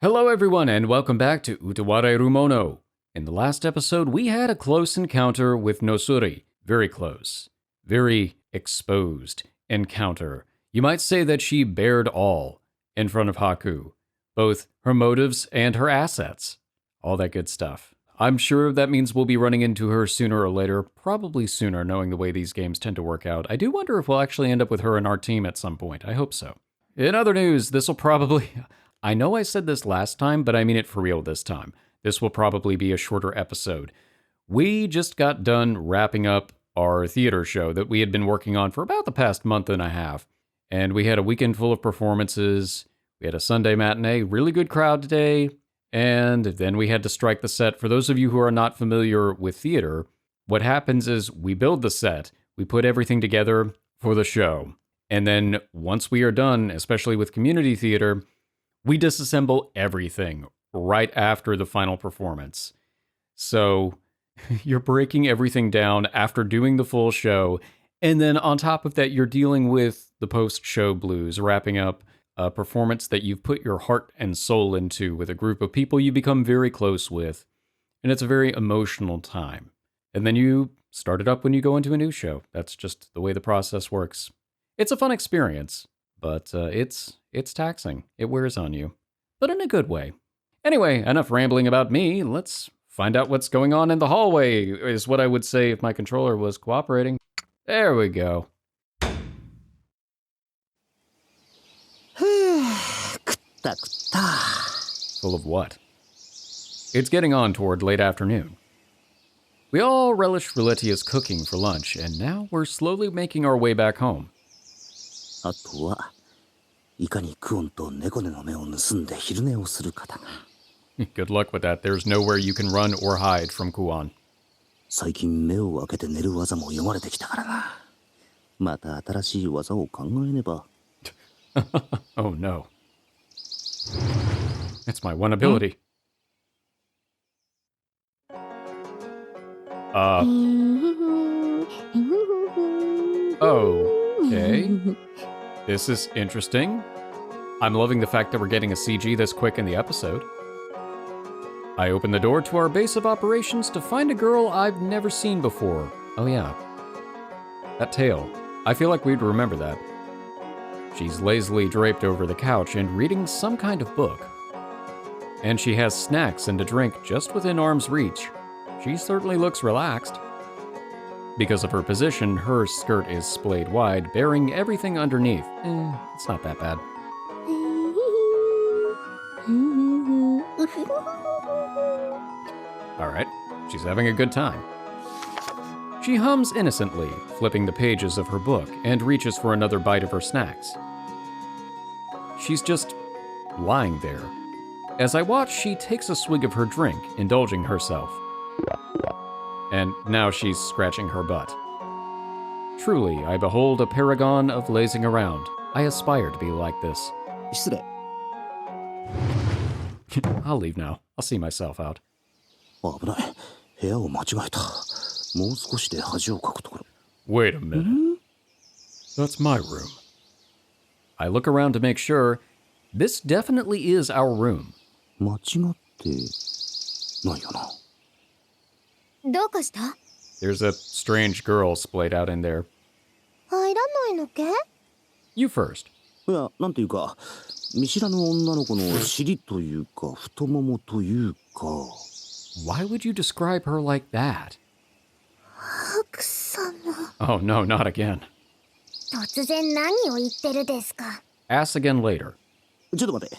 Hello everyone and welcome back to Utawarerumono. In the last episode, we had a close encounter with Nosuri. Very close. Very exposed encounter. You might say that she bared all in front of Haku. Both her motives and her assets. All that good stuff. I'm sure that means we'll be running into her sooner or later. Probably sooner, knowing the way these games tend to work out. I do wonder if we'll actually end up with her in our team at some point. I hope so. In other news, this will probably... I know I said this last time, but I mean it for real this time. This will probably be a shorter episode. We just got done wrapping up our theater show that we had been working on for about the past month and a half. And we had a weekend full of performances. We had a Sunday matinee, really good crowd today. And then we had to strike the set. For those of you who are not familiar with theater, what happens is we build the set, we put everything together for the show. And then once we are done, especially with community theater, we disassemble everything right after the final performance. So you're breaking everything down after doing the full show. And then on top of that, you're dealing with the post-show blues, wrapping up a performance that you've put your heart and soul into with a group of people you become very close with. And it's a very emotional time. And then you start it up when you go into a new show. That's just the way the process works. It's a fun experience, but it's taxing. It wears on you, but in a good way. Anyway, enough rambling about me. Let's find out what's going on in the hallway, is what I would say if my controller was cooperating. There we go. Full of what? It's getting on toward late afternoon. We all relish Reletia's cooking for lunch, and now we're slowly making our way back home. あとはいかにクオンと猫の目を盗んで昼寝をするかだが。Good luck with that. There's nowhere you can run or hide from Kuon. 最近目を開けて寝る技も読まれてきたからな。また新しい技を考えねば。Oh no. That's my one ability. Okay. This is interesting. I'm loving the fact that we're getting a CG this quick in the episode. I open the door to our base of operations to find a girl I've never seen before. Oh yeah. That tail. I feel like we'd remember that. She's lazily draped over the couch and reading some kind of book. And she has snacks and a drink just within arm's reach. She certainly looks relaxed. Because of her position, her skirt is splayed wide, bearing everything underneath. It's not that bad. Alright, she's having a good time. She hums innocently, flipping the pages of her book, and reaches for another bite of her snacks. She's just lying there. As I watch, she takes a swig of her drink, indulging herself. And now she's scratching her butt. Truly, I behold a paragon of lazing around. I aspire to be like this. 失礼。I'll leave now. I'll see myself out. 危ない。部屋を間違えた。もう少しで恥をかくところ。Wait a minute. That's my room. I look around to make sure. This definitely is our room. 間違ってないよな。どうかした？ There's a strange girl splayed out in there. 入らないのけ？ You first. いや、なんていうか、見知らぬ女の子の尻というか、太ももというか。Why would you describe her like that? ハク様。Oh no, not again. 突然何を言ってるですか？ Ask again later. ちょっと待って。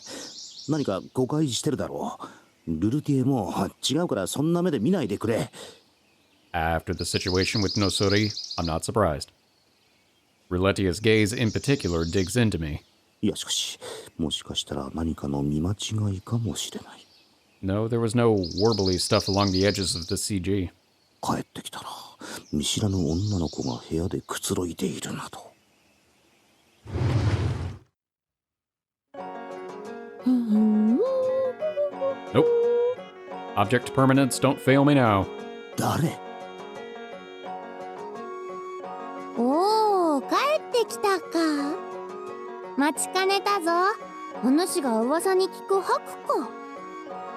何か誤解してるだろう。ルルティエも違うからそんな目で見ないでくれ。After the situation with Nosuri, I'm not surprised. Reletia's gaze in particular digs into me. いやしかし、もしかしたら何かの見間違いかもしれない。No, there was no warbly stuff along the edges of the CG. 帰ってきたら、見知らぬ女の子が部屋でくつろいでいるなど。Nope. Object permanents don't fail me now. 誰？おー、帰ってきたか。待ちかねたぞ。お主が噂に聞くハク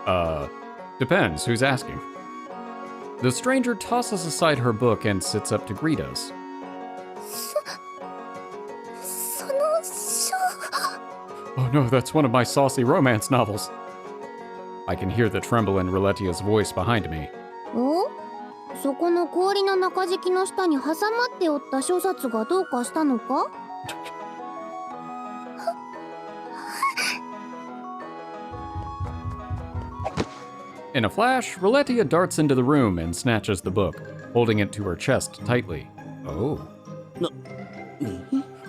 か。Depends who's asking. The stranger tosses aside her book and sits up to greet us. その書。 Oh no, that's one of my saucy romance novels. I can hear the tremble in Roletia's voice behind me. お、そこの氷の中敷きの下に挟まっておった書札がどうかしたのか？ In a flash, Roletia darts into the room and snatches the book, holding it to her chest tightly. Oh.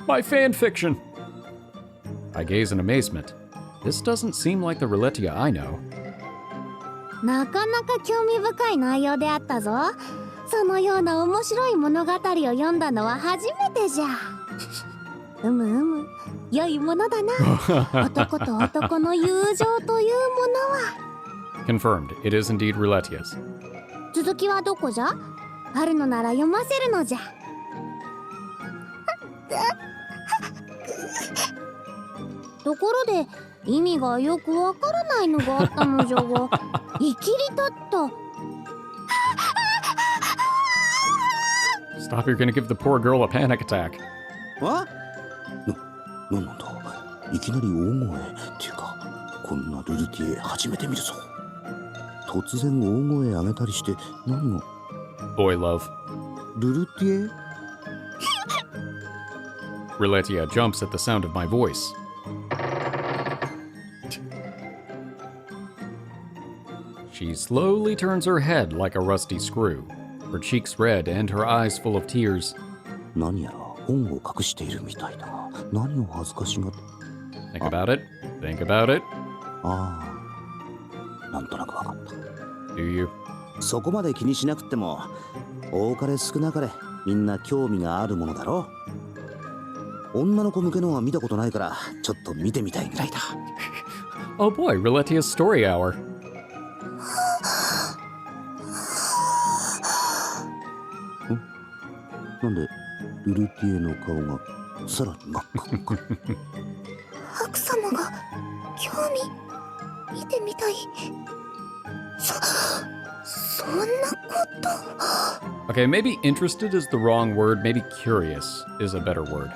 My fan fiction! I gaze in amazement. This doesn't seem like the Roletia I know. なかなか興味深い内容であったぞ。そのような面白い物語を読んだのは初めてじゃ。良いものだな。男と男の友情というものは。 Confirmed, it is indeed Roletia's. 続きはどこじゃ？あるのなら読ませるのじゃ。ところで意味がよくわからないのがあったのじゃが、いきり立った。 Stop, you're gonna give the poor girl a panic attack. なんだいきなり大声っていうか、こんなルルティエ初めて見るぞ。突然大声上げたりして何が？ Boy love. ルルティエ？ Roletia jumps at the sound of my voice. She slowly turns her head like a rusty screw, her cheeks red and her eyes full of tears. 何やら本を隠しているみたいだ。何を恥ずかしがって。 Think about it. Think about it. ああ、なんとなくわかった。 Do you? そこまで気にしなくても、多かれ少なかれみんな興味があるものだろう。女の子向けのは見たことないから、ちょっと見てみたいぐらいだ。Oh boy, Roletia's story hour. なんでルルティエの顔がさらに真っ赤っか。ハク様が興味見てみたい。そんなこと。 Okay, maybe interested is the wrong word. Maybe curious is a better word.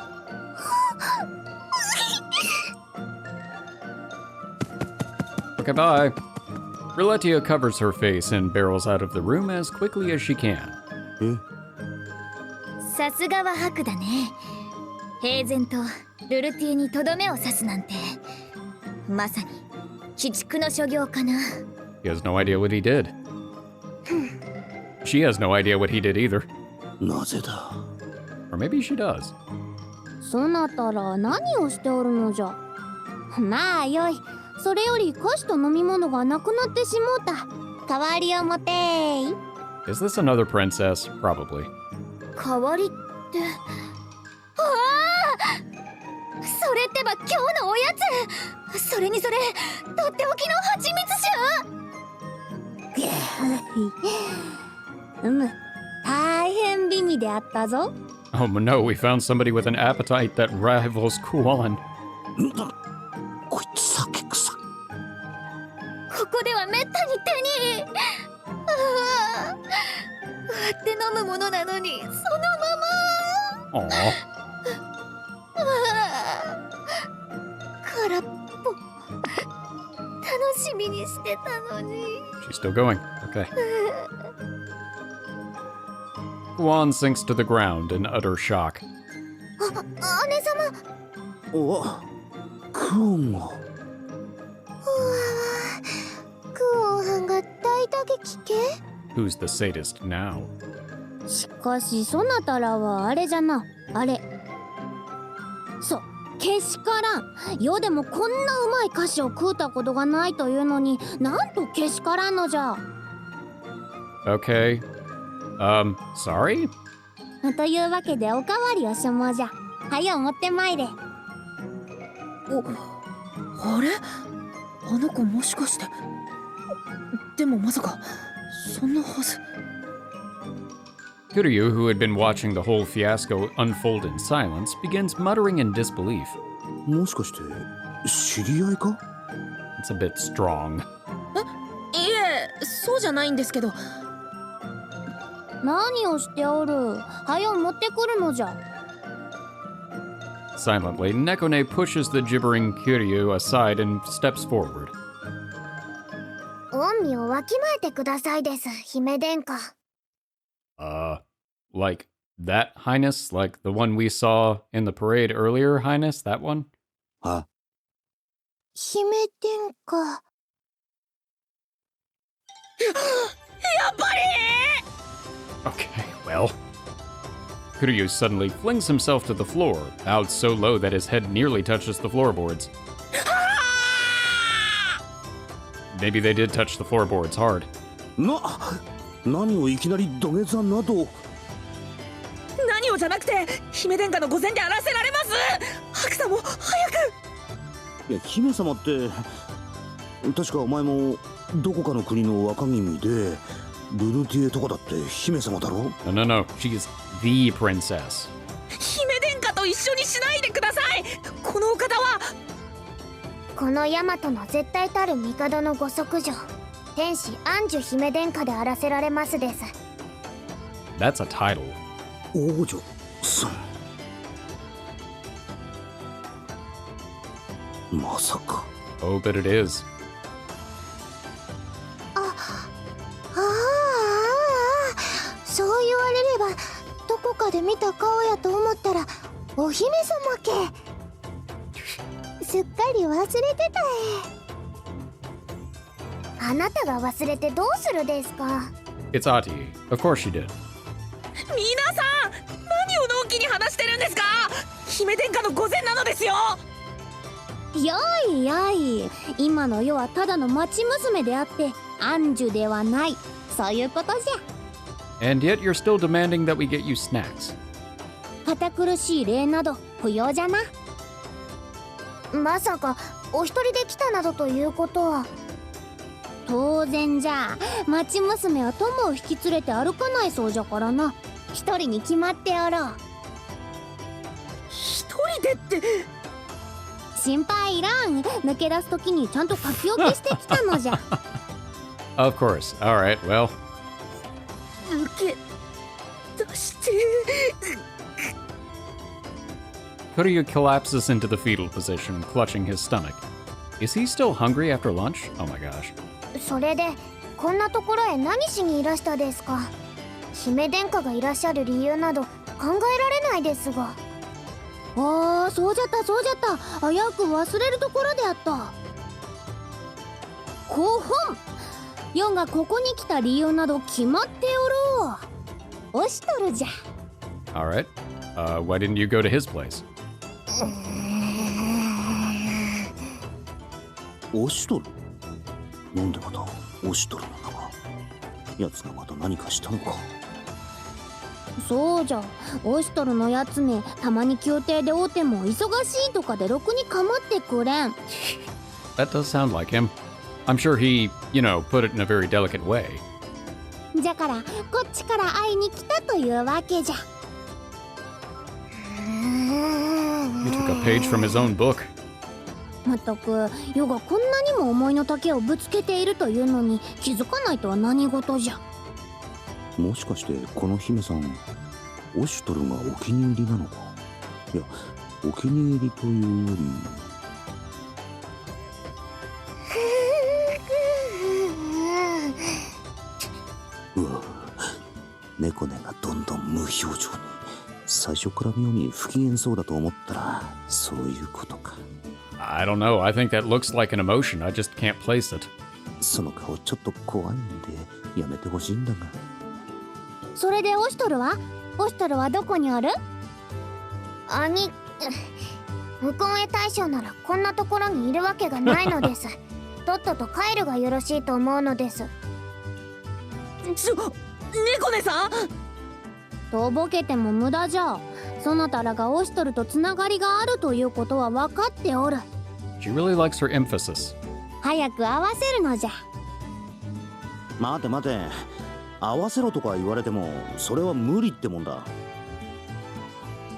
Okay, bye. Roletia covers her face and barrels out of the room as quickly as she can. え？さすがはハクだね。平然とルルティエにとどめを刺すなんて、まさに鬼畜の所業かな。 He has no idea what he did. She has no idea what he did either. なぜだ？ Or maybe she does. そなたら何をしておるのじゃ。まあよい。それより菓子と飲み物がなくなってしもうた。代わりを持てーい。 Is this another princess? Probably. 代わりって。ああ、それってば今日のおやつ。それにそれ、とっておきの蜂蜜酒。大変美味であったぞ。 Oh no, we found somebody with an appetite that rivals Kuon. こいつ酒臭。ここではめったに手に。ああ、割って飲むものなのにそのまま。 Aw. 空っぽ。楽しみにしてたのに。 She's still going. Okay. Kuon sinks to the ground in utter shock. 姉様。お、クオンが。クオンはんが大打撃け？ Who's the sadist now? しかしそなたらはあれじゃな。あれ。そう。けしからん。世でもこんなうまい菓子を食うたことがないというのに、なんとけしからんのじゃ。 Okay. Sorry? というわけでおかわりをしもうじゃ。はよ持ってまいれ。あれ？あの子もしかして。でもまさかそんなはず。 Kuryu, who had been watching the whole fiasco unfold in silence, begins muttering in disbelief. もしかして知り合いか？ It's a bit strong. いえ、そうじゃないんですけど。何をしておる？はよ持ってくるのじゃ。Silently, Nekone pushes the gibbering Kiryu aside and steps forward. 恩義をわきまえてくださいです、姫殿下。Like that highness? Like the one we saw in the parade earlier, highness? That one? あ、姫殿下。やっぱり Okay, well. Kiryu suddenly flings himself to the floor, bowed so low that his head nearly touches the floorboards. Maybe they did touch the floorboards hard. 何をいきなり土下座など。何をじゃなくて、姫殿下の御前であらせられます。白さんも早く。いや、姫様って確かお前もどこかの国の若君で、ルルティエとかだって姫様だろ？ No. She's the princess. 姫殿下と一緒にしないでください。このお方はこのヤマトの絶対たる帝のご息女、天使アンジュ姫殿下であらせられますです。That's a title. 王女さん。まさか。Oh, but it is. そう言われればどこかで見た顔やと思ったらお姫様け。すっかり忘れてたあなたが忘れてどうするですか？ It's Ati. Of course she did. 皆さん、何をのんきに話してるんですか？姫殿下の御前なのですよ。やいやい、今の世はただの町娘であってアンジュではない、そういうことじゃ。 And yet you're still demanding that we get you snacks. 堅苦しい礼など不要じゃな。まさかお一人で来たなどということは。当然じゃ。町娘は友を引き連れて歩かないそうじゃからな。一人に決まっておろう。一人でって。心配いらん。抜け出す時にちゃんと書き置きしてきたのじゃ。Of course. All right, well. 抜け出して。Kuryu collapses into the fetal position, clutching his stomach. Is he still hungry after lunch? Oh my gosh. それでこんなところへ何しにいらしたですか？姫殿下がいらっしゃる理由など考えられないですが。ああ、そうじゃったそうじゃった。危うく忘れるところであった。古本。ヨンがここに来た理由など決まっておろう。押しとるじゃ。 All right. Why didn't you go to his place? 押しとる？なんでまた押しとるのだが。奴がまた何かしたのか。そうじゃ。オイストルのやつめ、たまに宮廷で会うても忙しいとかでろくに構ってくれん。 That does sound like him. I'm sure he, put it in a very delicate way. じゃからこっちから会いに来たというわけじゃ。 He took a page from his own book. まったく、ヨがこんなにも思いの丈をぶつけているというのに気づかないとは何事じゃ。もしかしてこの姫さん、オシュトルがお気に入りなのか。いや、お気に入りというより。うわ、猫ねがどんどん無表情に。最初から妙に不機嫌そうだと思ったら、そういうことか。I don't know. I think that looks like an emotion. I just can't place it. その顔ちょっと怖いんでやめてほしいんだが。それでオシトルはどこにおる？兄、向こうへ大将ならこんなところにいるわけがないのです。とっとと帰るがよろしいと思うのです。猫ねさん。とぼけても無駄じゃ。そなたらがオシトルとつながりがあるということは分かっておる。 She really likes her emphasis. 早く合わせるのじゃ。待て待て、合わせろとか言われてもそれは無理ってもんだ。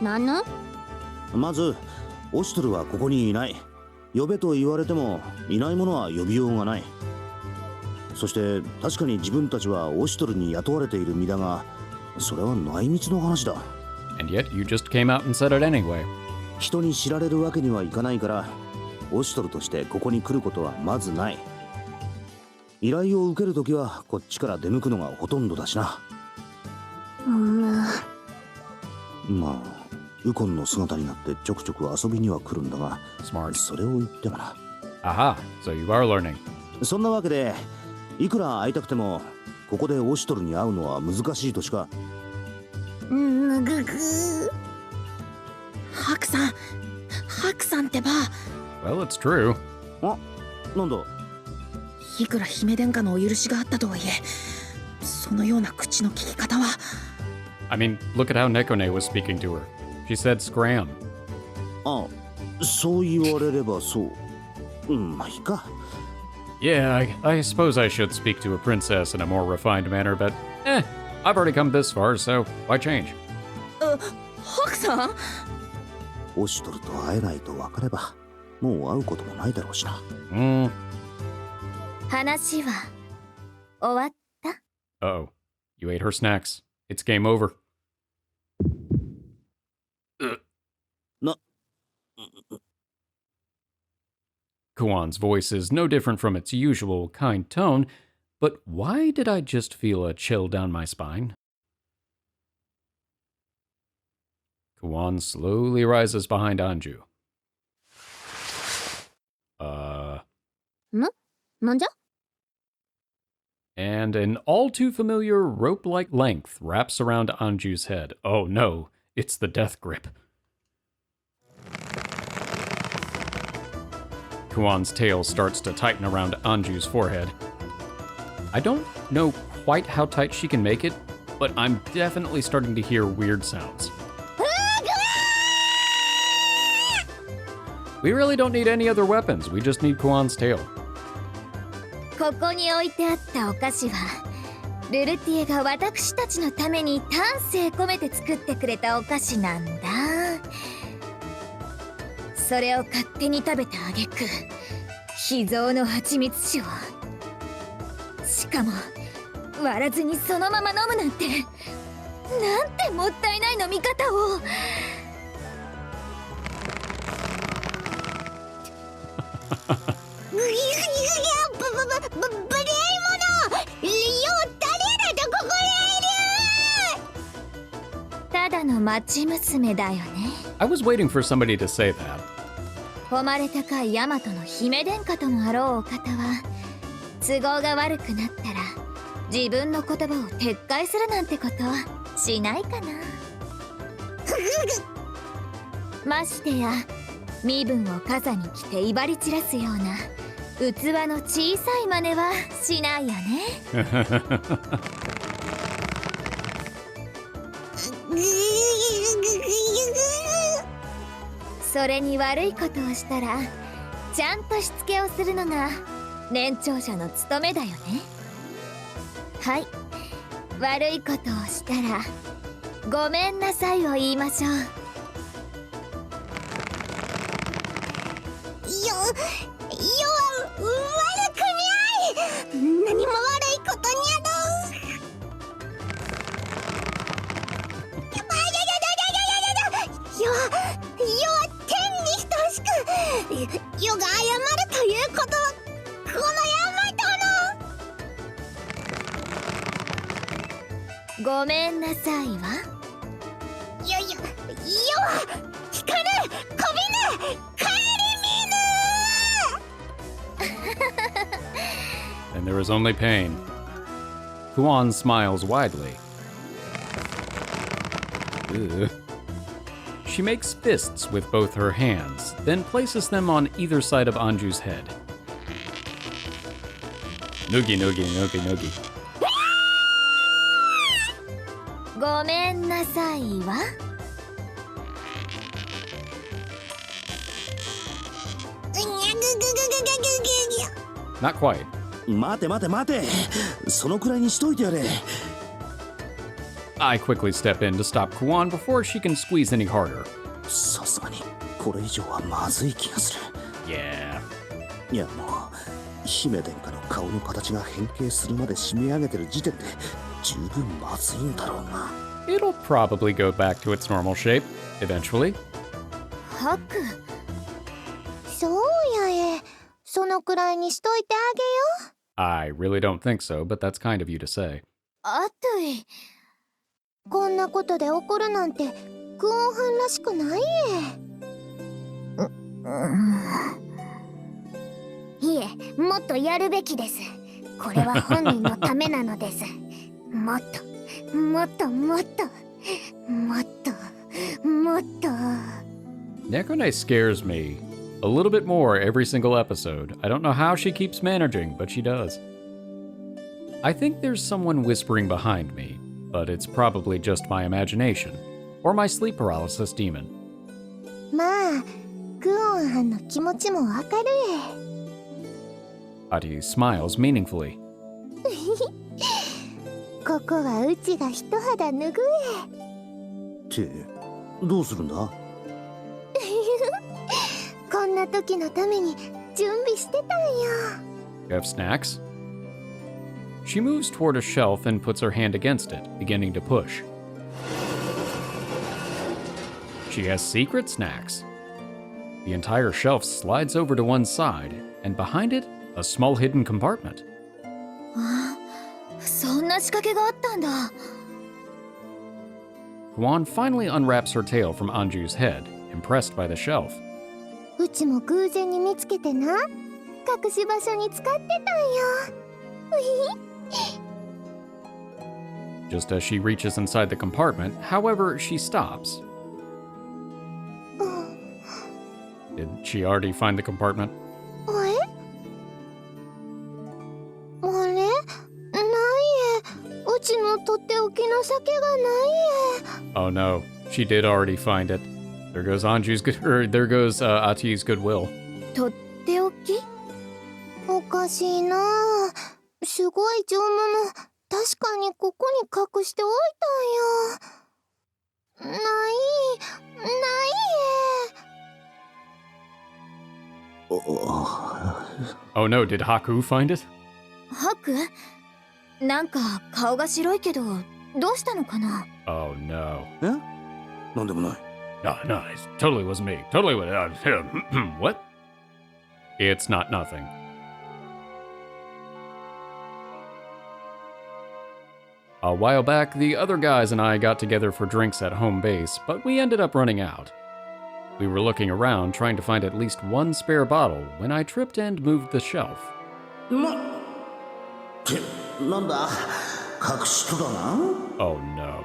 なぬ？まずオシトルはここにいない。呼べと言われてもいないものは呼びようがない。そして確かに自分たちはオシトルに雇われている身だが、それは内密の話だ。 And yet you just came out and said it anyway. 人に知られるわけにはいかないから、オシトルとしてここに来ることはまずない。依頼を受けるときはこっちから出向くのがほとんどだしな。まあウコンの姿になってちょくちょく遊びには来るんだが、 Smart. それを言ってもな。 Aha, so you are learning. そんなわけで、いくら会いたくてもここでオシトルに会うのは難しいとしか。ハクさん、ハクさんってば、 Well, it's true. あ、なんだ。いくら姫殿下のお許しがあったとはいえ、そのような口の利き方は。 I mean, look at how Nekone was speaking to her. She said scram. あ、そう言われればそう。まあいいか。 Yeah, I suppose I should speak to a princess in a more refined manner, but I've already come this far, so why change? ハクさん、オシトルと会えないと分かれば、もう会うこともないだろうしな。話は終わった？ Uh-oh. You ate her snacks. It's game over. Kuon's voice is no different from its usual kind tone, but why did I just feel a chill down my spine? Kuon slowly rises behind Anju. なんじゃ？ And an all too familiar rope-like length wraps around Anju's head. Oh no, it's the death grip. Kuon's tail starts to tighten around Anju's forehead. I don't know quite how tight she can make it, but I'm definitely starting to hear weird sounds. We really don't need any other weapons, we just need Kuon's tail. ここに置いてあったお菓子はルルティエが私たちのために丹精込めて作ってくれたお菓子なんだ。それを勝手に食べた挙句、秘蔵の蜂蜜酒を、しかも割らずにそのまま飲むなんて、なんてもったいない飲み方を。ただの町娘だよね。 I was waiting for somebody to say that. 誉れ高い大和の姫殿下ともあろうお方は、都合が悪くなったら自分の言葉を撤回するなんてことしないかな。ましてや身分を傘に着て威張り散らすような器の小さい真似はしないよね。それに悪いことをしたらちゃんとしつけをするのが年長者の務めだよね。はい、悪いことをしたらごめんなさいを言いましょう。悪くない。何も悪いことにゃど。世は天に等しく、世が謝るということはこの大和の。ごめんなさいわ。世は聞かぬ、こびぬ、帰り見ぬ。And there is only pain. Kuon smiles widely. Ugh. She makes fists with both her hands, then places them on either side of Anju's head. Noogie, noogie, noogie, noogie. ごめんなさいわ。Not quite. 待て待て待て、そのくらいにしといてやれ。 I quickly step in to stop Kuon before she can squeeze any harder. さすがにこれ以上はまずい気がする。Yeah. いやもう姫殿下の顔の形が変形するまで締め上げてる時点で十分まずいんだろうな。 It'll probably go back to its normal shape, eventually. ハク、そうやえ、そのくらいにしといてあ I really don't think so, but that's kind of you to say. あとい。げよ。こんなことで怒るなんてクオン藩らしくないいえ、もっとやるべきです。これは本人のためなのです。もっと、もっと、もっと、もっと、もっと。Nekone scares me a little bit more every single episode. I don't know how she keeps managing, but she does. I think there's someone whispering behind me, but it's probably just my imagination, or my sleep paralysis demon. まあ、クオン藩の気持ちもわかる Ati smiles meaningfully. ここはうちが一肌脱ぐってどうするんだ？こんな時のために準備してたんよ。 You have snacks? She moves toward a shelf and puts her hand against it, beginning to push. She has secret snacks. The entire shelf slides over to one side, and behind it, a small hidden compartment. そんな仕掛けがあったんだ。Kuon finally unwraps her tail from Anju's head, impressed by the shelf. うちも偶然に見つけてな、隠し場所に使ってたんよ。 Just as she reaches inside the compartment, however, she stops. Did she already find the compartment? あれないえ、うちのとっておきの酒がないえ。 Oh no, she did already find it. There goes Anju's good, there goes Ati's goodwill. とっておき？おかしいなあ。すごい上物、確かにここに隠しておいたんよ。ないOh no, did Haku find it? ハク？なんか顔が白いけど、どうしたのかな？ Oh no. え？なんでもない。 No, no, it totally wasn't me. Totally was. What? It's not nothing. A while back, the other guys and I got together for drinks at home base, but we ended up running out. We were looking around trying to find at least one spare bottle when I tripped and moved the shelf. ってなんだ？隠しとだな。 Oh no.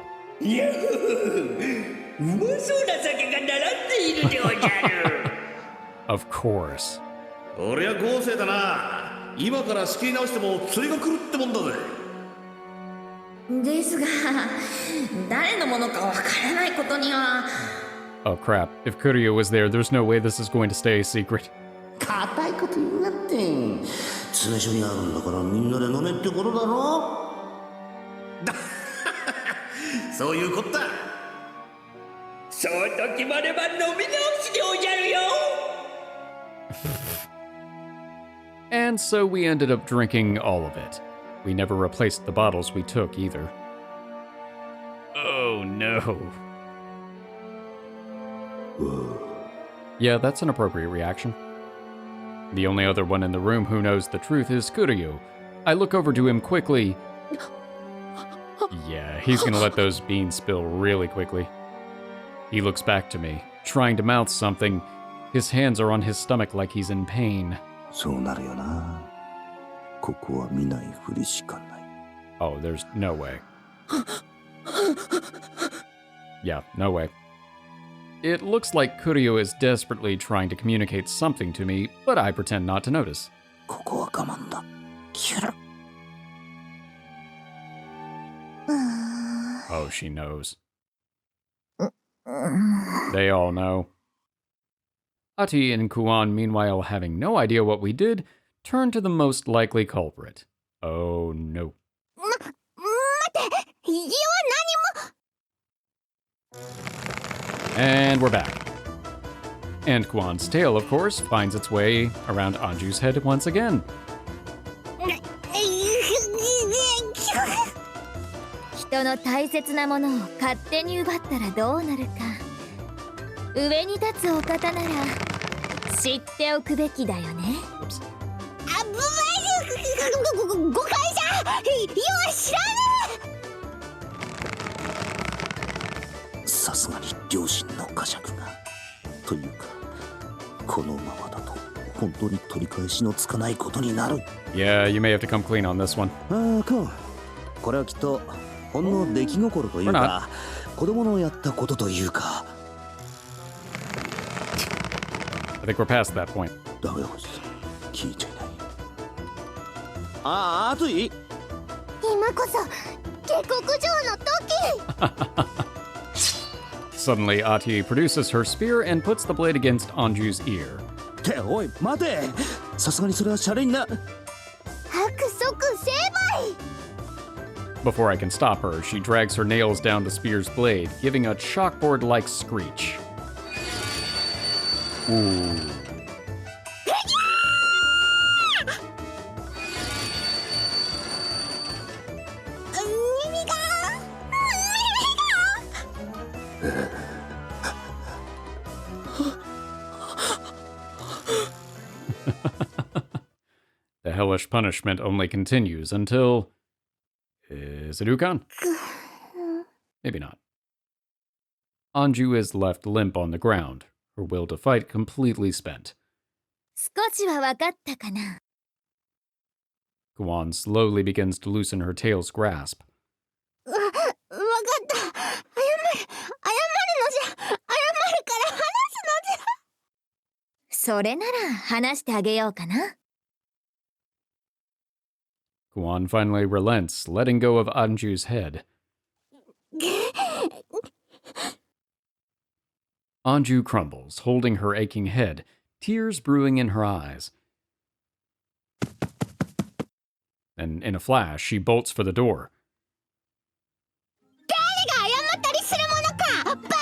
うまそうな酒が並んでいるでおじゃる。 Of course. こりゃ豪勢だな。今から仕切り直しても釣りが来るってもんだぜ。ですが、誰のものかわからないことには。 Oh crap. If Kuryu was there, there's no way this is going to stay a secret. 固いこと言うなって。詰め所にあるんだからみんなで飲めってことだろ。そういうこった。そうと決まれば飲み直しでおじゃるよ。 And so we ended up drinking all of it. We never replaced the bottles we took either. Oh no. Yeah, that's an appropriate reaction. The only other one in the room who knows the truth is Kuryu. I look over to him quickly. Yeah, he's gonna let those beans spill really quickly. He looks back to me, trying to mouth something. His hands are on his stomach like he's in pain. そうなるよな。ここは見ないふりしかない。 Oh, there's no way. Yeah, no way. It looks like Kuryu is desperately trying to communicate something to me, but I pretend not to notice. ここは我慢だ。キュラ。Oh, she knows. They all know. Ati and Kuon, meanwhile having no idea what we did, turn to the most likely culprit. Oh no. 待って、家は And we're back. And Kuon's tail, of course, finds its way around Anju's head once again. 人の大切なものを勝手に奪ったらどうなるか。上に立つお方なら知っておくべきだよね。Oops. あぶない誤解じゃ要は知らぬ。さすがに両親の呵責が。というか、このままだと本当に取り返しのつかないことになる。Yeah, you may have to come clean on this one. ああ、クオン。これはきっとほんの出来心というか、子供のやったことというか。I think we're past that point. ダメだ、聞いちゃいない。あといい。今こそ下克上の時。Suddenly, Ati produces her spear and puts the blade against Anju's ear. っておい待て。さすがにそれはシャレにな。白即成敗。 Before I can stop her, she drags her nails down the spear's blade, giving a chalkboard-like screech. Ooh. The hellish punishment only continues until... Is it Ukon? Maybe not. Anju is left limp on the ground, her will to fight completely spent. 少しは分かったかな。 Kuon slowly begins to loosen her tail's grasp. わかった。謝るのじゃ。謝るから話すのじゃ。それなら話してあげようかな。 Kuon finally relents, letting go of Anju's head. Anju crumbles, holding her aching head, tears brewing in her eyes. And in a flash, she bolts for the door. 誰が謝ったりするものか。バ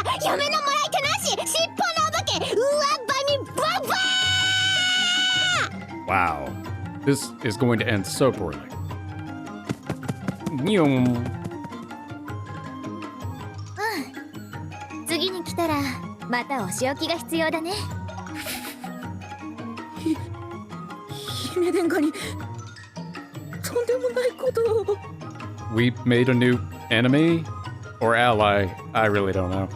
カ。嫁のもらい手なし。尻尾のお化け。上っ歯にババー。 Wow. This is going to end so poorly. Nyum. 次に来たらまたお仕置きが必要だね。姫殿下にとんでもないことを。 We made a new enemy? Or ally? I really don't know.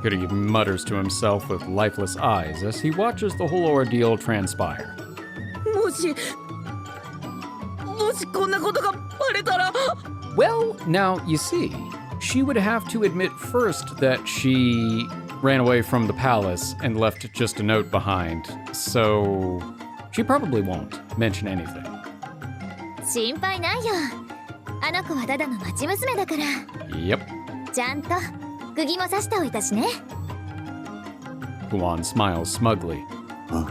Goody mutters to himself with lifeless eyes as he watches the whole ordeal transpire. もしこんなことがバレたら。 Well, now, you see, she would have to admit first that she ran away from the palace and left just a note behind, so she probably won't mention anything. 心配ないよ。あの子はただの町娘だから。 Yep. ちゃんと釘も刺しておいたしね。 Kuon smiles smugly. あ、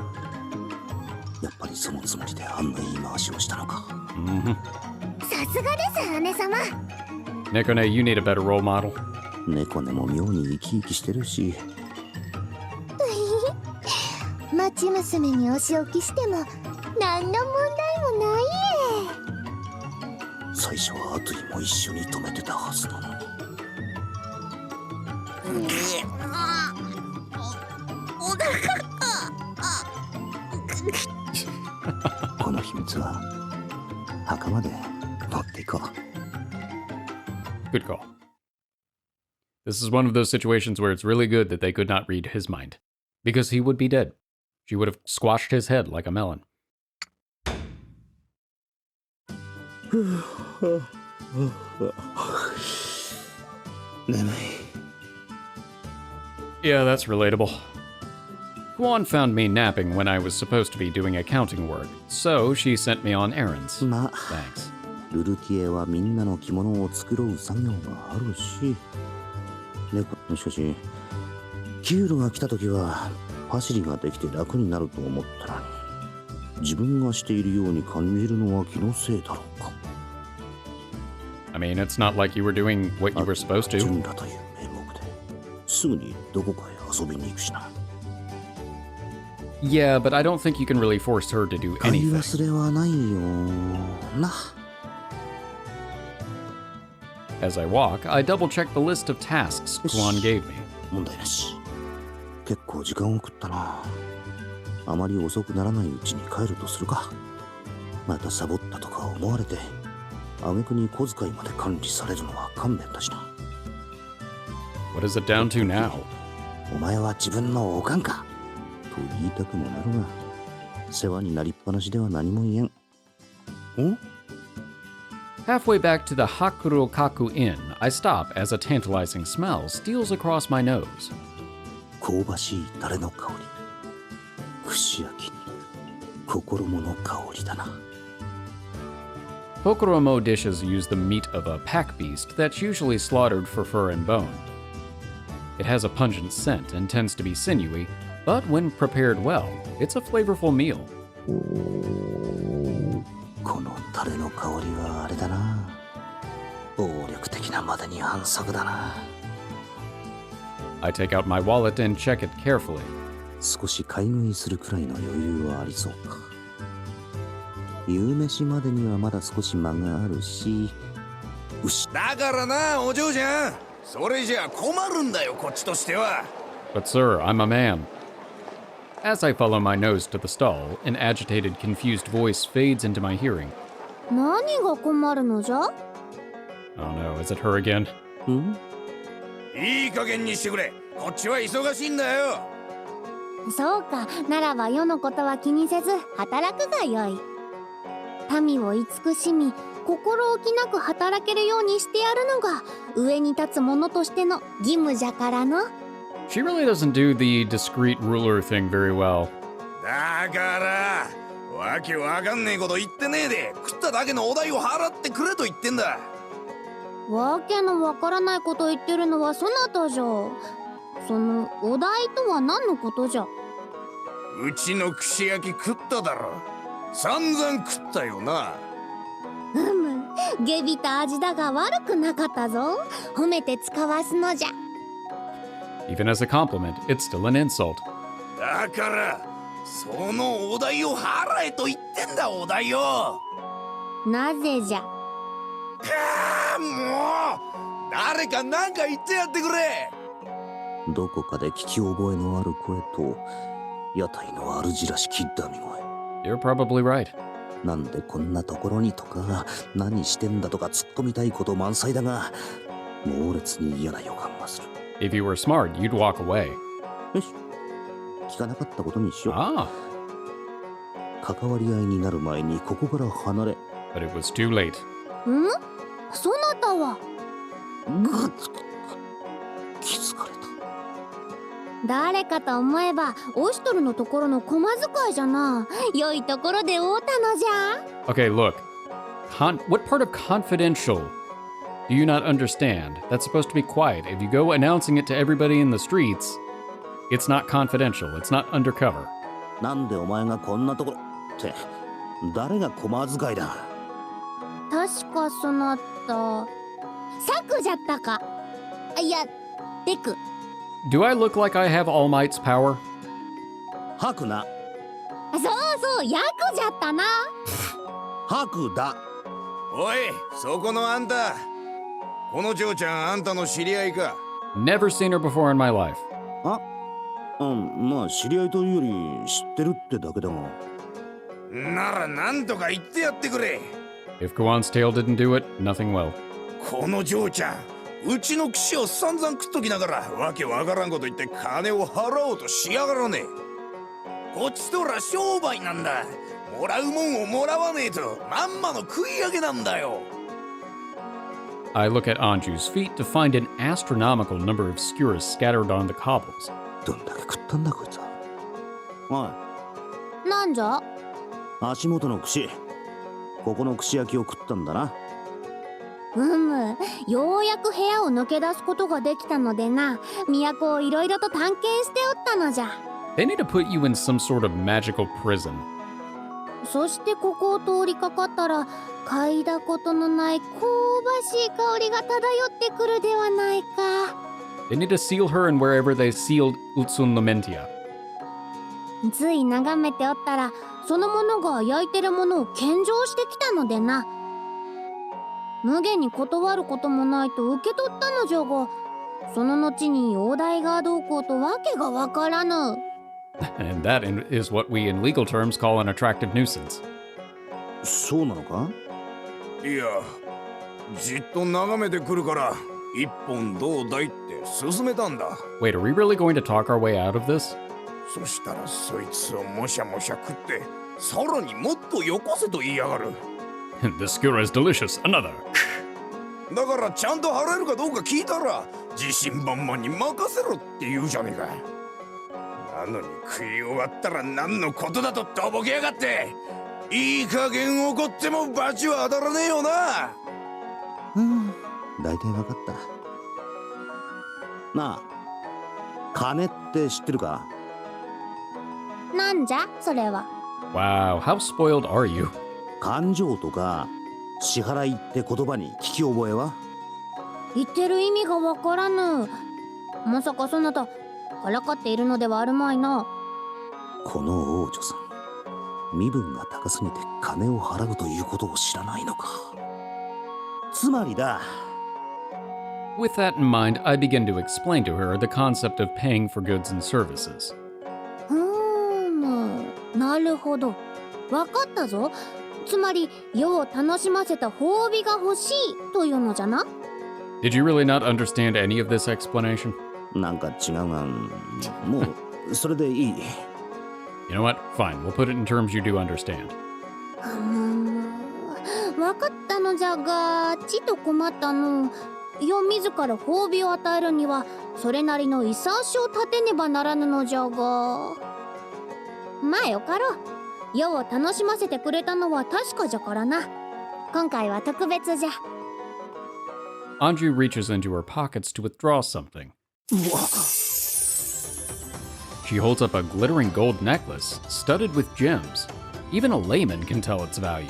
やっぱりそのつもりであんな言い回しをしたのか。Mm-hmm. さすがです姉様。 Nekone, you need a better role model. 猫ねも妙に生き生きしてるし。町娘にお仕置きしても何の問題もない最初はアトイも一緒に止めてたはずなのに。この秘密は墓まで持っていこう。 Good call. This is one of those situations where it's really good that they could not read his mind, because he would be dead. She would have squashed his head like a melon. Yeah, that's relatable. Kuon found me napping when I was supposed to be doing accounting work, so she sent me on errands. まあ Thanks. ルルティエはみんなの着物を作ろう作業があるし、しかし給料が来た時はパシリができて楽になると思ったのに、自分がしているように感じるのは気のせいだろうか。I mean, it's not like you were doing what you were supposed to. 純羅という名目ですぐにどこかへ遊びに行くしな。 Yeah, but I don't think you can really force her to do 買い anything. 忘れはないよな。 As I walk, I double check the list of tasks Kuon gave me. 問題なし。結構時間を食ったな。あまり遅くならないうちに帰るとするか。またサボったとか思われて、挙句に小遣いまで管理されるのは勘弁だしな。 What is it down to now? お前は自分のおかんかと言いたくもなるが、世話になりっぱなしでは何も言えん。ん？ Halfway back to the Haku Inn, I stop as a tantalizing smell steals across my nose. 香ばしいタレの香り。串焼きに心もの香りだな。 Pokoromo dishes use the meat of a pack beast that's usually slaughtered for fur and bone. It has a pungent scent and tends to be sinewy, but when prepared well, it's a flavorful meal. このタレの香りはあれだな。暴力的なまでに反則だな。 I take out my wallet and check it carefully. 少し買い食いするくらいの余裕はありそうか。夕飯までにはまだ少し間があるし、だからな、お嬢ちゃん。それじゃ困るんだよ、こっちとしては。 But sir, I'm a man. As I follow my nose to the stall, an agitated, confused voice fades into my hearing. 何が困るのじゃ？ Oh no, is it her again? ん？いい加減にしてくれ。こっちは忙しいんだよ。そうか、ならば世のことは気にせず働くがよい。民を慈しみ、心置きなく働けるようにしてやるのが上に立つ者としての義務じゃからの。 She really doesn't do the discreet ruler thing very well. だからわけわかんねえこと言ってねえで、食っただけのお代を払ってくれと言ってんだ。わけのわからないこと言ってるのはそなたじゃ。そのお題とは何のことじゃ？うちの串焼き食っただろ。散々食ったよな。下びた味だが悪くなかったぞ。褒めて使わすのじゃ。 Even as a compliment, it's still an insult. だからそのお代を払えと言ってんだ、お代を。なぜじゃ？かあ、もう誰か何か言ってやってくれ。どこかで聞き覚えのある声と屋台の主らしきダミ声。 You're probably right. なんでこんなところにとか、何してんだとか突っ込みたいこと満載だが、猛烈に嫌な予感がする。 If you were smart, you'd walk away. よし、聞かなかったことにしよう。 Ah, 関わり合いになる前にここから離れ。 but it was too late. ん？そなたはぐっ気づかれた。誰かと思えばオイストルのところの駒使いじゃな。良いところで会うたのじゃ。 Okay, look. What part of confidential do you not understand? That's supposed to be quiet. If you go announcing it to everybody in the streets, it's not confidential. It's not undercover. なんでお前がこんなところって誰が駒使いだ。確かそなたサクじゃったか。いや、デク。 Do I look like I have All Might's power? ハクな。そうそう、ヤクじゃったな。ハクだ。おい、そこのあんた。この嬢ちゃん、あんたの知り合いか。 Never seen her before in my life. まあ知り合いというより知ってるってだけだが。ならなんとか言ってやってくれ。 If Kuon's tail didn't do it, nothing will. この嬢ちゃん、うちの串を散々食っときながらわけわからんこと言って金を払おうとしやがらねえ。こっちとら商売なんだ。もらうもんをもらわねえとまんまの食い上げなんだよ。 I look at Anju's feet to find an astronomical number of skewers scattered on the cobbles. どんだけ食ったんだこいつは。おい、なんじゃ？足元の串。ここの串焼きを食ったんだな。ようやく部屋を抜け出すことができたのでな、都をいろいろと探検しておったのじゃ。 They need to put you in some sort of magical prison. そしてここを通りかかったら、嗅いだことのない香ばしい香りが漂ってくるではないか。They need to seal her in wherever they sealed Utsun Lamentia. つい眺めておったらその者が焼いてるものを献上してきたのでな。無限に断ることもないと受け取ったのじゃが、その後に容体がどうこうとわけがわからぬ。And that is what we in legal terms call an attractive nuisance. そうなのか？いや、じっと眺めてくるから一本どうだいって勧めたんだ。 Wait, are we really going to talk our way out of this? そしたらそいつをもしゃもしゃ食ってさらにもっとよこせと言いやがる。This skewer is delicious. Another. だからちゃんと払えるかどうか聞いたら自信満々に任せろって言うじゃねえか。なのに食い終わったら何のことだととぼけやがって。いい加減怒っても罰は当たらねえよな。大体わかった。なあ、金って知ってるか？なんじゃそれは。 Wow, how spoiled are you? 勘定とか支払いって言葉に聞き覚えは？言ってる意味がわからぬ。まさかそなたからかっているのではあるまいな。この王女さん、身分が高すぎて金を払うということを知らないのか。つまりだ。With that in mind, I begin to explain to her the concept of paying for goods and services. なるほど。わかったぞ。つまり世を楽しませた褒美が欲しいというのじゃな。 Did you really not understand any of this explanation? なんか違うが、もうそれでいい。You know what? Fine, we'll put it in terms you do understand. わかったのじゃが、ちと困ったの。世自ら褒美を与えるにはそれなりの遺産書を立てねばならぬのじゃが。まあよかろう。世を楽しませてくれたのは確かじゃからな。今回は特別じゃ。Anju reaches into her pockets to withdraw something. She holds up a glittering gold necklace studded with gems. Even a layman can tell its value.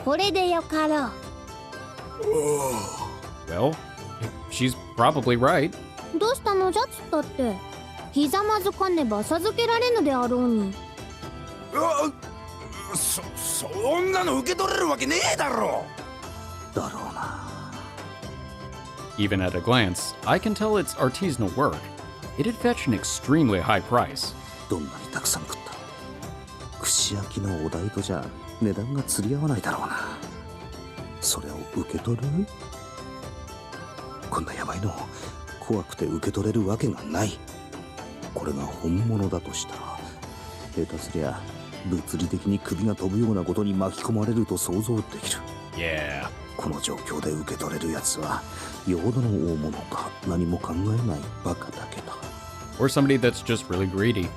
これでよかろう。Well, she's probably right. どうしたのじゃつったって。ひざまずかねば授けられぬであろうに。そんなの受け取れるわけねえだろ。だろうな。Even at a glance, I can tell it's artisanal work. It'd fetch an extremely high price. どんなにたくさん食った串焼きのお代とじゃ値段が釣り合わないだろうな。それを受け取る？こんなやばいの怖くて受け取れるわけがない。これが本物だとしたら下手すりゃ物理的に首が飛ぶようなことに巻き込まれると想像できる。 Yeah. この状況で受け取れるやつはよほどの大物か何も考えないバカだけだ。 Or somebody that's just really greedy.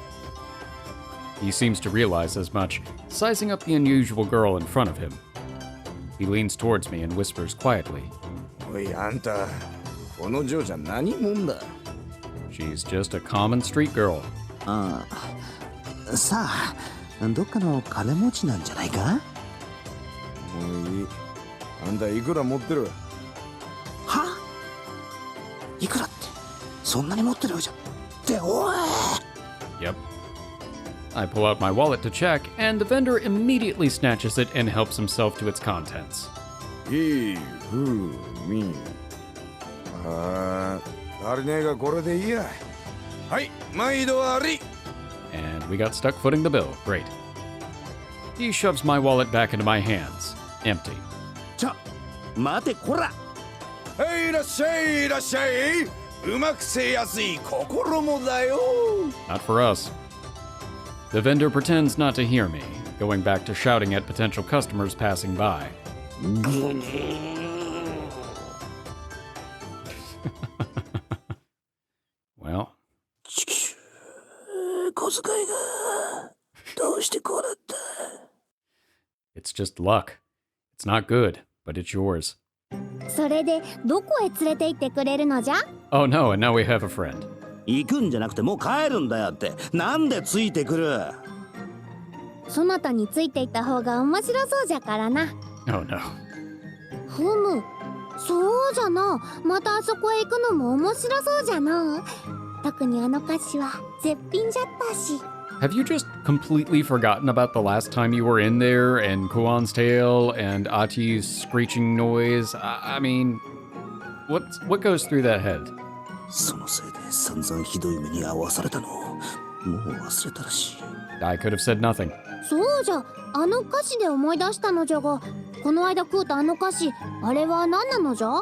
He seems to realize as much, sizing up the unusual girl in front of him. He leans towards me and whispers quietly. おいあんた、この嬢ちゃん何者だ？ She's just a common street girl. ああ、さあ、どっかの金持ちなんじゃないか？もういい。あんたいくら持ってる？は？いくらってそんなに持ってるじゃん。っておい。 Yep. I pull out my wallet to check, and the vendor immediately snatches it and helps himself to its contents. いいふうみ。ああ、足りねえがこれでいいや。はい、毎度あり。 And we got stuck footing the bill. Great. He shoves my wallet back into my hands. Empty. ちょ、待てこら。はい、いらっしゃい、いらっしゃい。うまくせえやすい心もだよ。 Not for us. The vendor pretends not to hear me, going back to shouting at potential customers passing by. Well, 小遣いがどうしてこうなった？ it's just luck. It's not good, but it's yours. それでどこへ連れて行ってくれるのじゃ？ Oh no, and now we have a friend. 行くんじゃなくてもう帰るんだよって。なんでついてくる？そなたについていった方が面白そうじゃからな。Oh no. ふむ、そうじゃな。またあそこへ行くのも面白そうじゃな。特にあの菓子は絶品じゃったし。Have you just completely forgotten about the last time you were in there and Kuon's tail and Ati's screeching noise? I mean, what goes through that head? そのせいで散々ひどい目に遭わされたのもう忘れたらしい。 I could have said nothing. そうじゃ、あの菓子で思い出したのじゃが、この間食うたあの菓子、あれは何なのじゃ？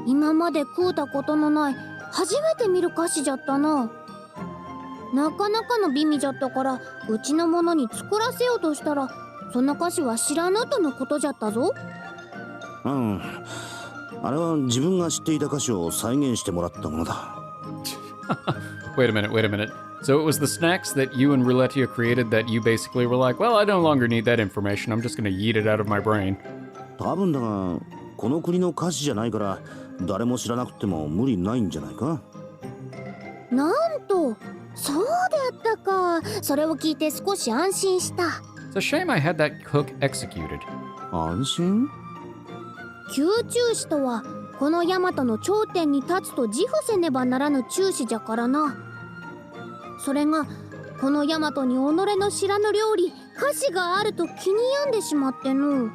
今まで食うたことのない初めて見る菓子じゃったな。なかなかの美味じゃったから、うちのものに作らせようとしたら、その菓子は知らぬとのことじゃったぞ。うん、あれは自分が知っていた歌詞を再現してもらったものだ。Wait a minute. So it was the snacks that you and Roulettia created that you basically were like, well, I no longer need that information. I'm just going to yeet it out of my brain. 多分だが、この国の歌詞じゃないから誰も知らなくても無理ないんじゃないか。なんと、そうであったか。それを聞いて少し安心した。 It's a shame I had that cook executed. 安心？宮中使とはこの大和の頂点に立つと自負せねばならぬ中使じゃからな。それがこの大和に己の知らぬ料理菓子があると気に病んでしまっての。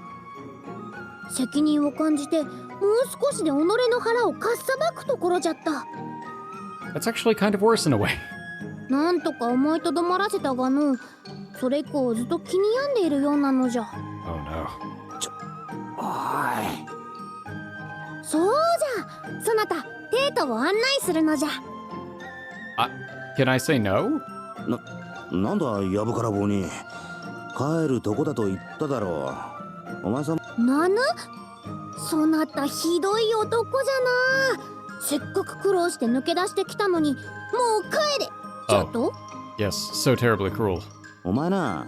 責任を感じてもう少しで己の腹をかっさばくところじゃった。 That's actually kind of worse in a way. なんとか思いとどまらせたがの、それ以降ずっと気に病んでいるようなのじゃ。 Oh no. おい。そうじゃ、そなたデートを案内するのじゃ。Can I say no? なんだやぶから棒に。帰るとこだと言っただろう。お前さん。なぬ？そなたひどい男じゃな。せっかく苦労して抜け出してきたのに、もう帰れ。ちょっと。Yes, so terribly cruel. お前な、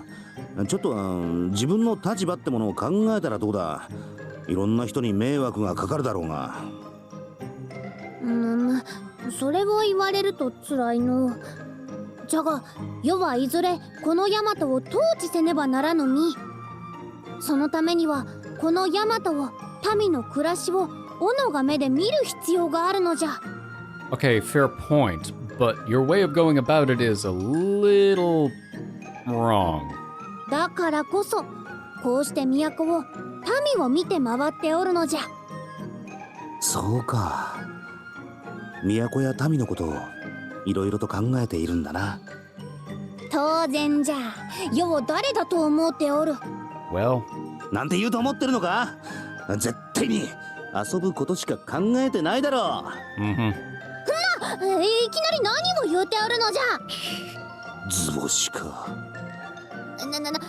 ちょっと自分の立場ってものを考えたらどうだ。いろんな人に迷惑がかかるだろうが。それを言われると辛いの。じゃが世はいずれこの大和を統治せねばならぬ身。そのためにはこの大和を民の暮らしを己が目で見る必要があるのじゃ。 Okay, fair point, but your way of going about it is a little wrong. だからこそこうして都を民を見て回っておるのじゃ。そうか。都や民のことをいろいろと考えているんだな。当然じゃ。世を誰だと思っておる。 Well, なんて言うと思ってるのか。絶対に遊ぶことしか考えてないだろう。mm-hmm. いきなり何を言うておるのじゃ。図星か。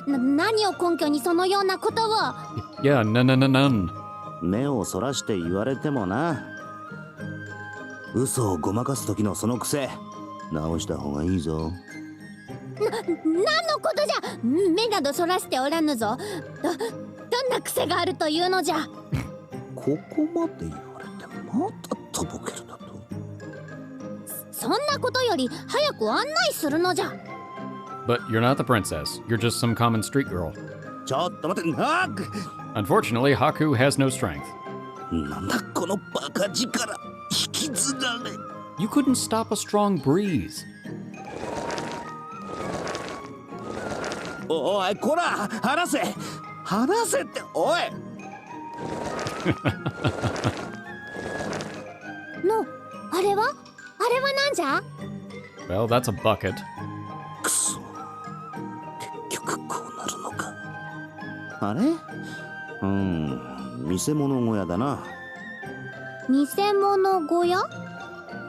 何を根拠にそのようなことを。 Yeah, none. 目をそらして言われてもな。嘘をごまかす時のその癖直した方がいいぞ。何のことじゃ。目などそらしておらぬぞ。どんな癖があるというのじゃ。ここまで言われてまたとぼけるだと。そんなことより早く案内するのじゃ。 But you're not the princess. You're just some common street girl. ちょっと待って。Unfortunately, Haku has no strength. なんだこのバカ力。引きずられ。 You couldn't stop a strong breeze. おいこら離せっておい。のあれはなんじゃ。 Well, that's a bucket. くそ結局こうなるのか。あれ見せ物小屋だな。偽物小屋？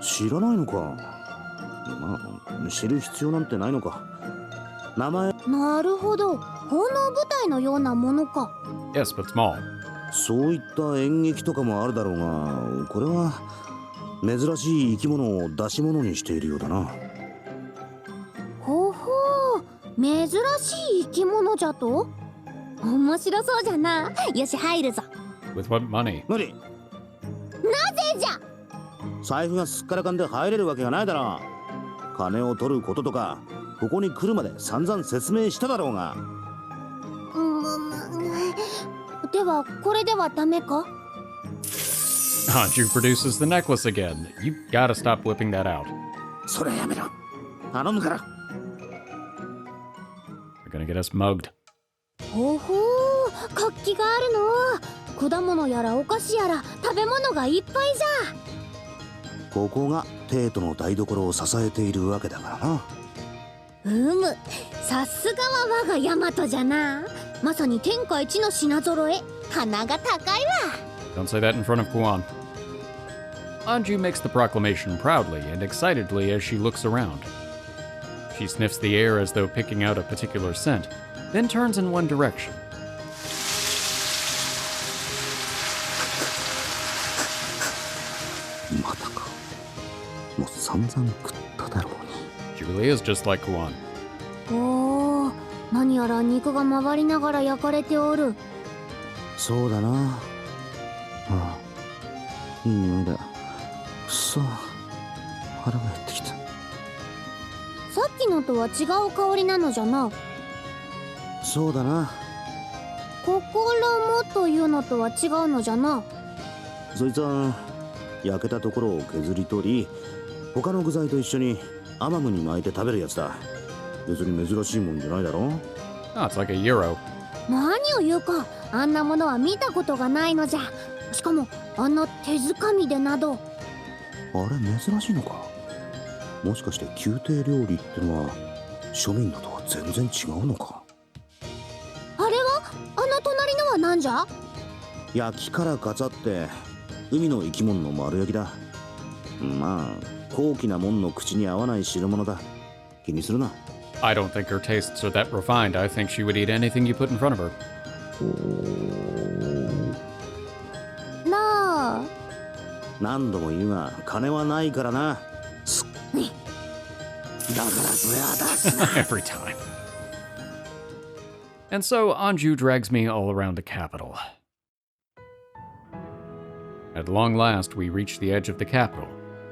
知らないのか。まあ知る必要なんてないのか。名前。なるほど、奉納部隊のようなものか。 Yes, but small. そういった演劇とかもあるだろうが、これは珍しい生き物を出し物にしているようだな。ほほう、珍しい生き物じゃと。面白そうじゃな。よし入るぞ。 With what money? 何？なぜじゃ。財布がすっからかんで入れるわけがないだろう。金を取ることとかここに来るまで散々説明しただろうが。ではこれではダメか。Anju produces the necklace again. You gotta stop whipping that out. それやめろ。頼むから。They're gonna get us mugged. ほほー、活気があるの。果物やらお菓子やら食べ物がいっぱいじゃ。ここが帝都の台所を支えているわけだからな。さすがは我が大和じゃな。まさに天下一の品揃え。鼻が高いわ。 Don't say that in front of Kuon. Anju makes the proclamation proudly and excitedly as she looks around. She sniffs the air as though picking out a particular scent, then turns in one direction. またか。もう散々食っただろうに。 She really is just like Kuon. おー、何やら肉が回りながら焼かれておる。そうだな。ああ、いい匂いだ。くそ、腹が減ってきた。さっきのとは違う香りなのじゃな。そうだな。心もというのとは違うのじゃな。そいつは焼けたところを削り取り、他の具材と一緒にアマムに巻いて食べるやつだ。別に珍しいもんじゃないだろ。 Oh, it's like a gyro. 何を言うか、あんなものは見たことがないのじゃ。しかもあんな手づかみでなど。あれ珍しいのか。もしかして宮廷料理ってのは庶民のとは全然違うのか。あれはあの隣のは何じゃ。焼きからガチャって海の生き物の丸焼きだ。まあ高貴なもんの口に合わない汁物だ。気にするな。 I don't think her tastes are that refined. I think she would eat anything you put in front of her. なあ。何度も言うが金はないからな。だからそれは出すな。 Every time. And so Anju drags me all around the capital. At long last, we reach the edge of the capital,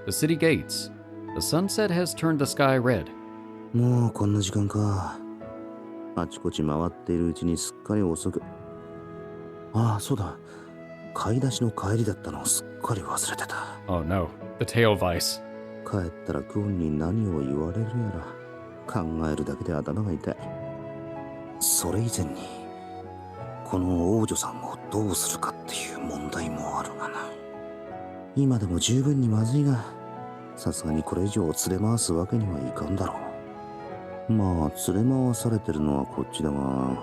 the city gates. The sunset has turned the sky red. もうこんな時間か。あちこち回っているうちにすっかり遅く。ああ、そうだ。買い出しの帰りだったのをすっかり忘れてた。Oh no, the tail vice. 帰ったらクオンに何を言われるやら考えるだけで頭が痛い。それ以前にこの王女さんをどうするかっていう問題もあるがな。今でも十分にまずいが、さすがにこれ以上連れ回すわけにはいかんだろう。まあ連れ回されてるのはこっちだが、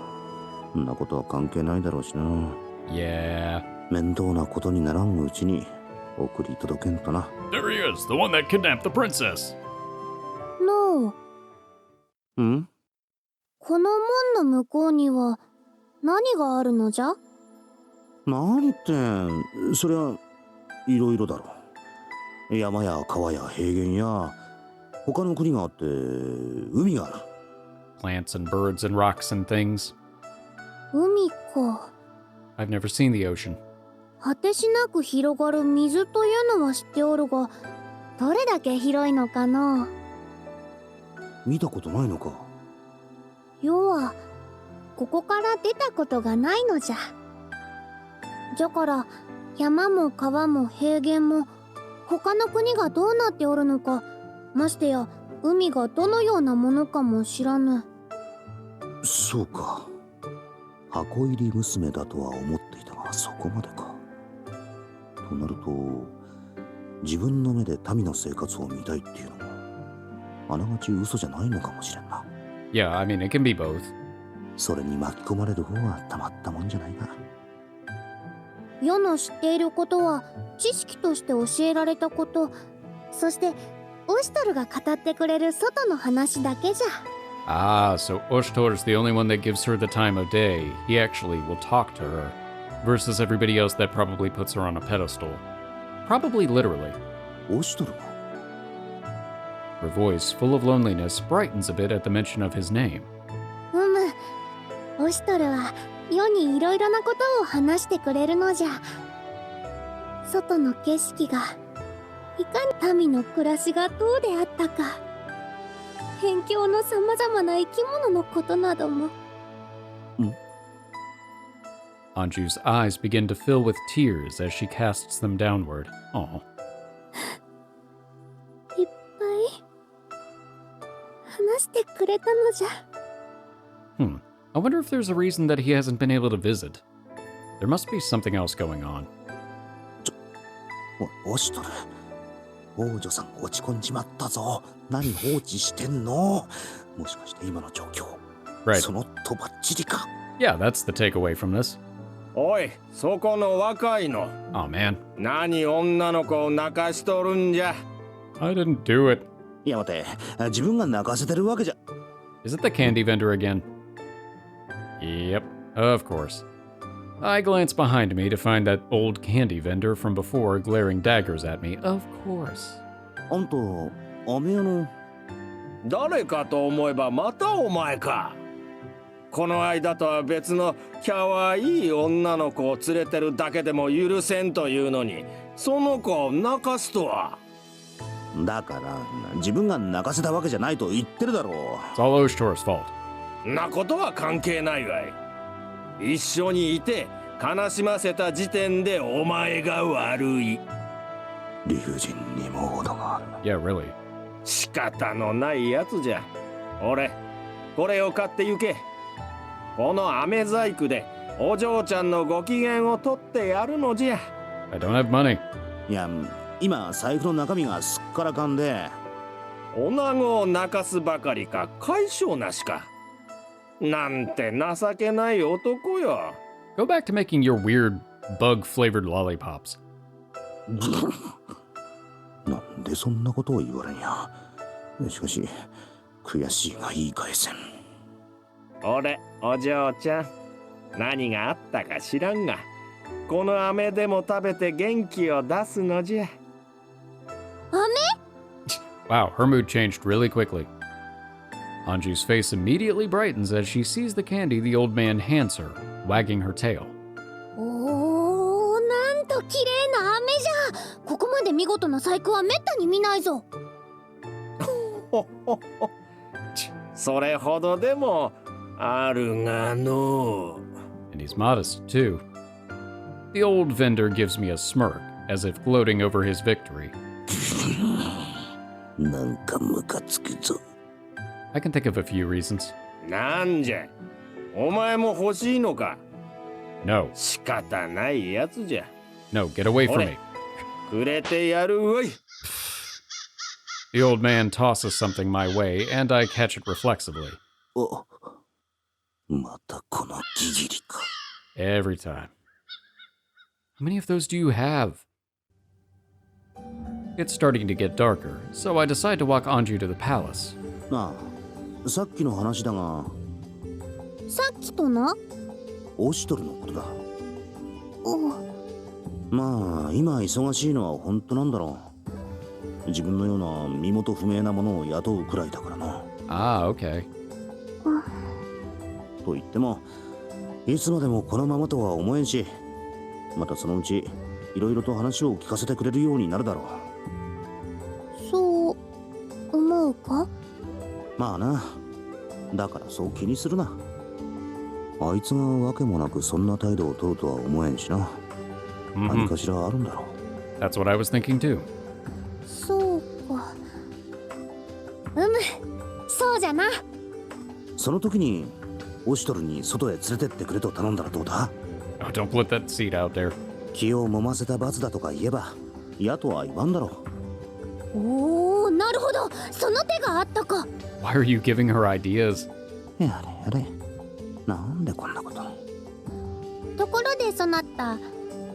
そんなことは関係ないだろうしな。Yeah. 面倒なことにならんうちに送り届けんとな。 There he is, the one that kidnapped the princess. のう。ん？この門の向こうには何があるのじゃ。何ってそりゃいろいろだろう。山や川や平原や他の国があって海がある。 Plants and birds and rocks and things. 海か。 I've never seen the ocean. 果てしなく広がる水というのは知っておるが、どれだけ広いのかの。見たことないのか。要はここから出たことがないのじゃ。じゃから山も川も平原も他の国がどうなっておるのか、ましてや海がどのようなものかも知らぬ。そうか。箱入り娘だとは思っていたが、そこまでか。となると自分の目で民の生活を見たいっていうのもあながち嘘じゃないのかもしれんな。 Yeah, I mean, it can be both. それに巻き込まれる方はたまったもんじゃないが。世の知っていることは知識として教えられたこと、そしてオシトルが語ってくれる外の話だけじゃ。 Ah, so Oshtor's the only one that gives her the time of day. He actually will talk to her. Versus everybody else that probably puts her on a pedestal. Probably literally. オシトルが Her voice, full of loneliness, brightens a bit at the mention of his name. オシトルは世にいろいろなことを話してくれるのじゃ。外の景色がいかに民の暮らしがどうであったか、辺境のさまざまな生き物のことなども。Anju's eyes begin to fill with tears as she casts them downward. Aw. いっぱい話してくれたのじゃ。 I wonder if there's a reason that he hasn't been able to visit. There must be something else going on. オシトル、王女さん落ち込んじまったぞ。何放置してんの？もしかして今の状況、 Right. そのとばっちりか。 Yeah, that's the takeaway from this. おい、そこの若いの。 Aw, man. 何女の子を泣かしとるんじゃ。 I didn't do it. いや待て、自分が泣かせてるわけじゃ。 Is it the candy vendor again? Yep, of course. I glance behind me to find that old candy vendor from before glaring daggers at me. Of course. あんた、飴屋の。誰かと思えばまたお前か。この間とは別のキャワイイ女の子を連れてるだけでも許せんというのに、その子を泣かすとは。だから自分が泣かせたわけじゃないと言ってるだろう。 It's all Oshtor's fault. なことは関係ないわい。一緒にいて悲しませた時点でお前が悪い。理不尽にも程がある。 Yeah, really. 仕方のないやつじゃ。俺、これを買って行け。この飴細工でお嬢ちゃんのご機嫌を取ってやるのじゃ。 I don't have money. いや、今財布の中身がすっからかんで。女子を泣かすばかりか解消なしか。なんて情けない男よ。 Go back to making your weird bug-flavored lollipops. なんでそんなことを言われんや。しかし悔しいが言い返せん。俺、お嬢ちゃん、何があったか知らんが、この飴でも食べて元気を出すのじゃ。 Wow, her mood changed really quickly. Anju's face immediately brightens as she sees the candy the old man hands her, wagging her tail. おー、なんと綺麗な飴じゃ。ここまで見事な細工はめったに見ないぞ。それほどでもあるがの。 And he's modest, too. The old vendor gives me a smirk, as if gloating over his victory. なんかムカつくぞ。 I can think of a few reasons. なんじゃ、お前も欲しいのか。 No, 仕方ないやつじゃ。 no, get away from me. くれてやるわい。 The old man tosses something my way, and I catch it reflexively. お、またこのギギリか。 Every time. How many of those do you have? It's starting to get darker, so I decide to walk Anju to the palace. なあ、さっきの話だが、さっきとな。オシトルのことだ。お、まあ今忙しいのは本当なんだろう。自分のような身元不明なものを雇うくらいだからな。 Ah, okay. と言ってもいつまでもこのままとは思えんし、またそのうちいろいろと話を聞かせてくれるようになるだろう。そう思うか？まあな。だからそう気にするな。あいつがわけもなくそんな態度を取るとは思えんしな。何かしらあるんだろう。 That's what I was thinking too. そうか。そうじゃな。その時にオシトルに外へ連れてってくれと頼んだらどうだ？ Oh, don't put that seed out there. 気を揉ませた罰だとか言えば嫌とは言わんだろう。おお、なるほど。その手があったか。 Why are you giving her ideas? やれやれ。なんでこんなこと。ところでそなた、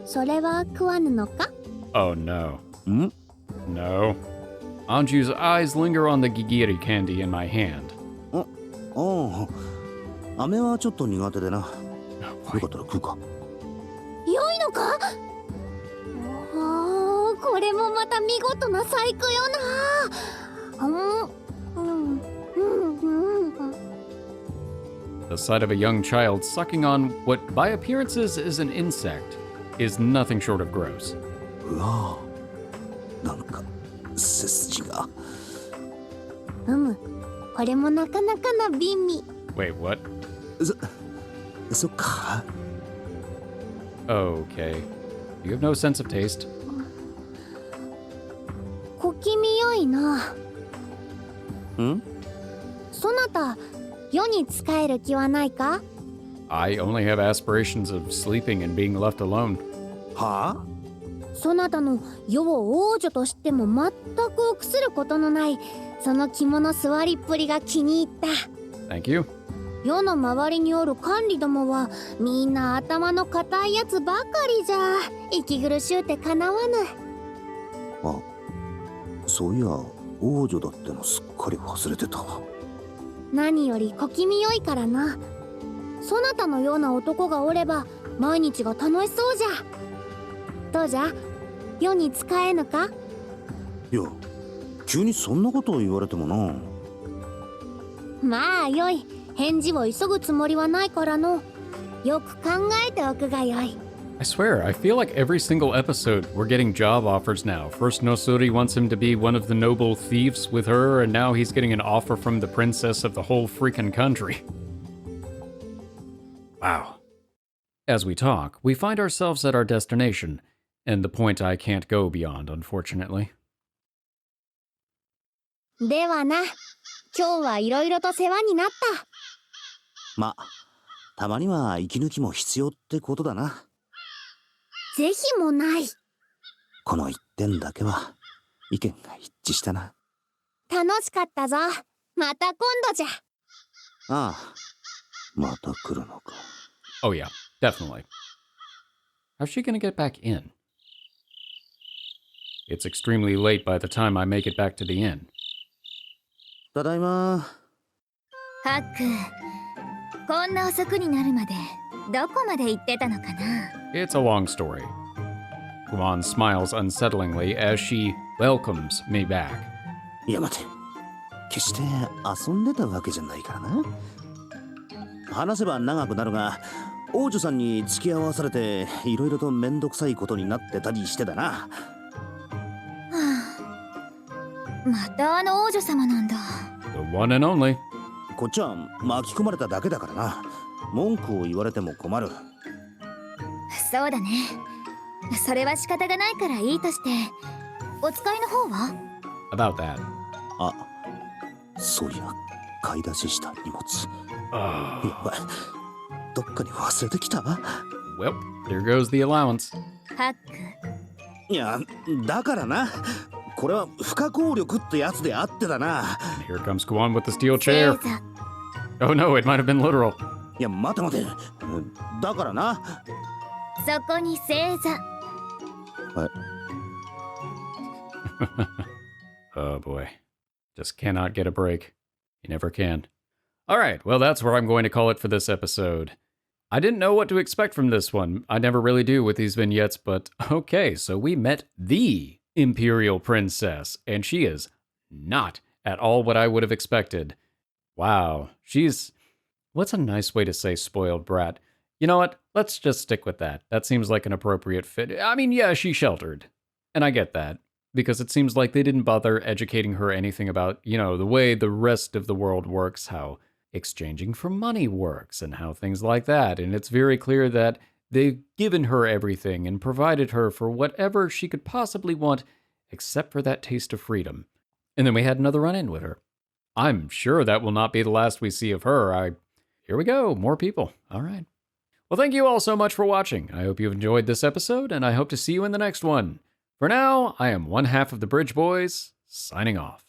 それは食わぬのか？ Oh no. ん？ No. Anju's eyes linger on the gigiri candy in my hand. ああ、飴はちょっと苦手でな。よかったら食うか。良いのか？おー、これもまた見事な細工よな。The sight of a young child sucking on what by appearances is an insect is nothing short of gross. うわぁ、なんか背筋が。これもなかなかな美味。 Wait, what? そっか。Okay. You have no sense of taste. 小気味良いな。ん？そなた、世に仕える気はないか？ I only have aspirations of sleeping and being left alone. はそなたの世を王女としても全く臆することのないその肝の座りっぷりが気に入った。 Thank you. 世の周りにおる管理どもはみんな頭の固いやつばかりじゃ。息苦しゅうてかなわぬ。あ、そういや王女だってのすっかり忘れてたわ。何より小気味良いからな。そなたのような男がおれば毎日が楽しそうじゃ。どうじゃ、世に仕えぬか？いや、急にそんなことを言われてもな。まあよい。返事を急ぐつもりはないからの。よく考えておくがよい。 I swear, I feel like every single episode we're getting job offers now. First Nosuri wants him to be one of the noble thieves with her, and now he's getting an offer from the princess of the whole freaking country. Wow. As we talk, we find ourselves at our destination, and the point I can't go beyond, unfortunately. ではな、今日はいろいろと世話になった。ま、たまには息抜きも必要ってことだな。ぜひもない。この一点だけは意見が一致したな。楽しかったぞ。また今度じゃ。ああ、また来るのか。 Oh yeah, definitely. How's she gonna get back in? It's extremely late by the time I make it back to the inn. ただいま。ハク、こんな遅くになるまでどこまで行ってたのかな。 It's a long story. Kuon smiles unsettlingly as she welcomes me back. いや待て、決して遊んでたわけじゃないからな。話せば長くなるが、王女さんに付き合わされていろいろとめんどくさいことになってたりしてだな。またあの王女様なんだ。 The one and only. こっちは巻き込まれただけだからな。文句を言われても困る。そうだね。それは仕方がないからいいとして、お使いの方は？ About that. あ、そういや、買い出しした荷物。やばい、どっかに忘れてきた。 Well, there goes the allowance. ハク。いや、だからな。これは不可抗力ってやつであってだな。 Here comes Kuon with the steel 星 chair. 座。 Oh no, it might have been literal. いや、待て待て。だからな。そこに星座。Oh boy. Just cannot get a break. You never can. Alright, well that's where I'm going to call it for this episode. I didn't know what to expect from this one. I never really do with these vignettes, but okay, so we met the Imperial Princess, and she is not at all what I would have expected. Wow, she's... What's a nice way to say spoiled brat? You know what? Let's just stick with that. That seems like an appropriate fit. I mean, yeah, she's sheltered. And I get that. Because it seems like they didn't bother educating her anything about, you know, the way the rest of the world works, how exchanging for money works, and how things like that. And it's very clear that they've given her everything and provided her for whatever she could possibly want, except for that taste of freedom. And then we had another run-in with her. I'm sure that will not be the last we see of her. Here we go, more people. All right. Well, thank you all so much for watching. I hope you've enjoyed this episode, and I hope to see you in the next one. For now, I am one half of the Bridge Boys, signing off.